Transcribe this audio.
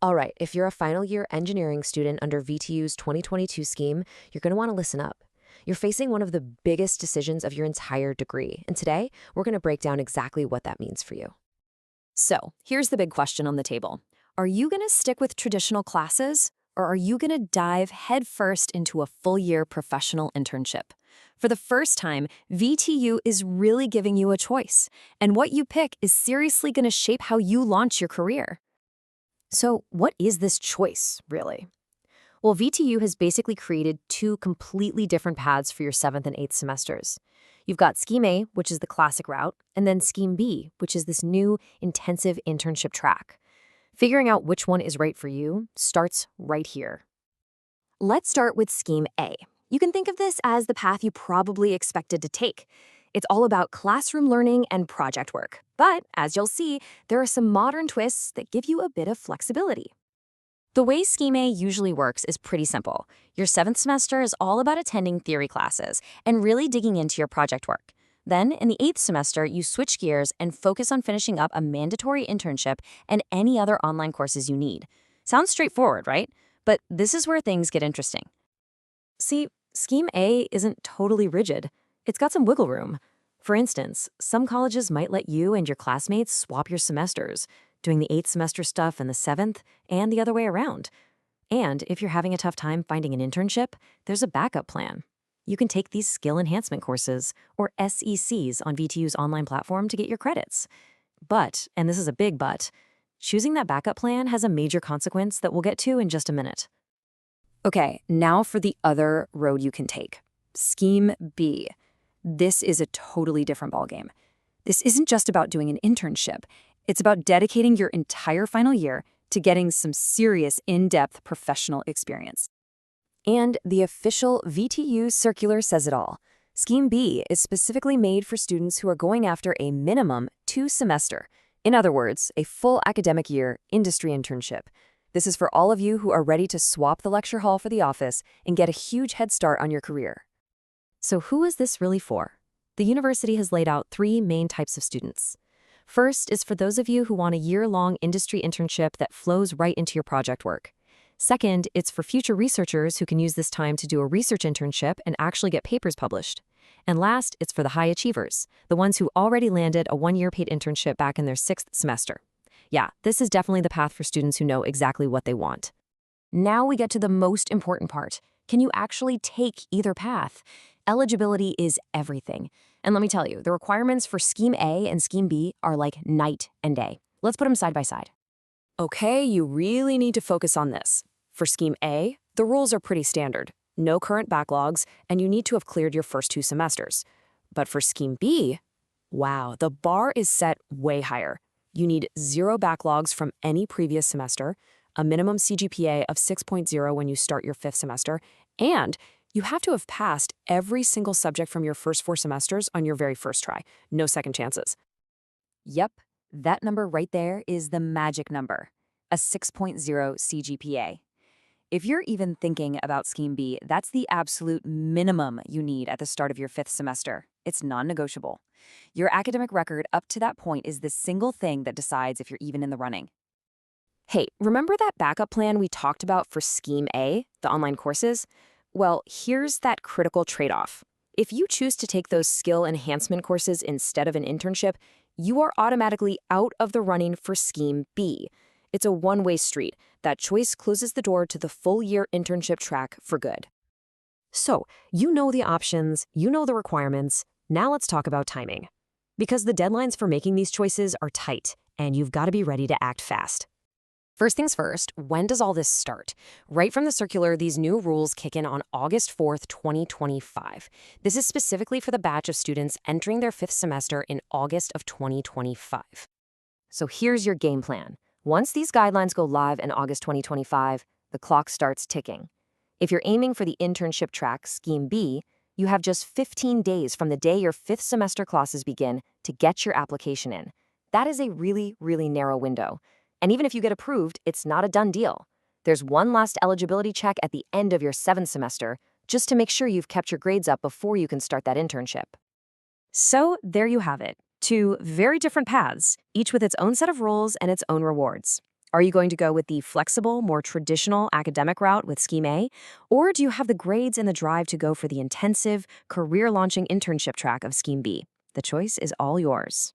All right, if you're a final year engineering student under VTU's 2022 scheme, you're going to want to listen up. You're facing one of the biggest decisions of your entire degree, and today we're going to break down exactly what that means for you. So, here's the big question on the table. Are you going to stick with traditional classes, or are you going to dive headfirst into a full-year professional internship? For the first time, VTU is really giving you a choice, and what you pick is seriously going to shape how you launch your career. So, what is this choice, really? Well, VTU has basically created two completely different paths for your 7th and 8th semesters. You've got Scheme A, which is the classic route, and then Scheme B, which is this new intensive internship track. Figuring out which one is right for you starts right here. Let's start with Scheme A. You can think of this as the path you probably expected to take. It's all about classroom learning and project work. But, as you'll see, there are some modern twists that give you a bit of flexibility. The way Scheme A usually works is pretty simple. Your 7th semester is all about attending theory classes and really digging into your project work. Then, in the 8th semester, you switch gears and focus on finishing up a mandatory internship and any other online courses you need. Sounds straightforward, right? But this is where things get interesting. See, Scheme A isn't totally rigid. It's got some wiggle room. For instance, some colleges might let you and your classmates swap your semesters, doing the 8th semester stuff in the 7th and the other way around. And if you're having a tough time finding an internship, there's a backup plan. You can take these skill enhancement courses, or SECs, on VTU's online platform to get your credits. But, and this is a big but, choosing that backup plan has a major consequence that we'll get to in just a minute. Okay, now for the other road you can take. Scheme B. This is a totally different ballgame. This isn't just about doing an internship. It's about dedicating your entire final year to getting some serious in-depth professional experience. And the official VTU circular says it all. Scheme B is specifically made for students who are going after a minimum 2-semester. In other words, a full academic year industry internship. This is for all of you who are ready to swap the lecture hall for the office and get a huge head start on your career. So who is this really for? The university has laid out 3 main types of students. First is for those of you who want a year-long industry internship that flows right into your project work. Second, it's for future researchers who can use this time to do a research internship and actually get papers published. And last, it's for the high achievers, the ones who already landed a 1-year paid internship back in their 6th semester. Yeah, this is definitely the path for students who know exactly what they want. Now we get to the most important part. Can you actually take either path? Eligibility is everything. And let me tell you, the requirements for Scheme A and Scheme B are like night and day. Let's put them side by side. Okay, you really need to focus on this. For Scheme A, the rules are pretty standard. No current backlogs, and you need to have cleared your first 2 semesters. But for Scheme B, wow, the bar is set way higher. You need 0 backlogs from any previous semester, a minimum CGPA of 6.0 when you start your 5th semester, and you have to have passed every single subject from your first 4 semesters on your very first try. No second chances. Yep, that number right there is the magic number, a 6.0 CGPA. If you're even thinking about Scheme B, that's the absolute minimum you need at the start of your 5th semester. It's non-negotiable. Your academic record up to that point is the single thing that decides if you're even in the running. Hey, remember that backup plan we talked about for Scheme A, the online courses? Well, here's that critical trade-off. If you choose to take those skill enhancement courses instead of an internship, you are automatically out of the running for Scheme B. It's a one-way street. That choice closes the door to the full-year internship track for good. So, you know the options, you know the requirements. Now let's talk about timing. Because the deadlines for making these choices are tight, and you've got to be ready to act fast. First things first, when does all this start? Right from the circular, these new rules kick in on August 4th, 2025. This is specifically for the batch of students entering their 5th semester in August of 2025. So here's your game plan. Once these guidelines go live in August 2025, the clock starts ticking. If you're aiming for the internship track, Scheme B, you have just 15 days from the day your 5th semester classes begin to get your application in. That is a really, really narrow window. And even if you get approved, it's not a done deal. There's one last eligibility check at the end of your 7th semester, just to make sure you've kept your grades up before you can start that internship. So there you have it. 2 very different paths, each with its own set of rules and its own rewards. Are you going to go with the flexible, more traditional academic route with Scheme A? Or do you have the grades and the drive to go for the intensive, career launching internship track of Scheme B? The choice is all yours.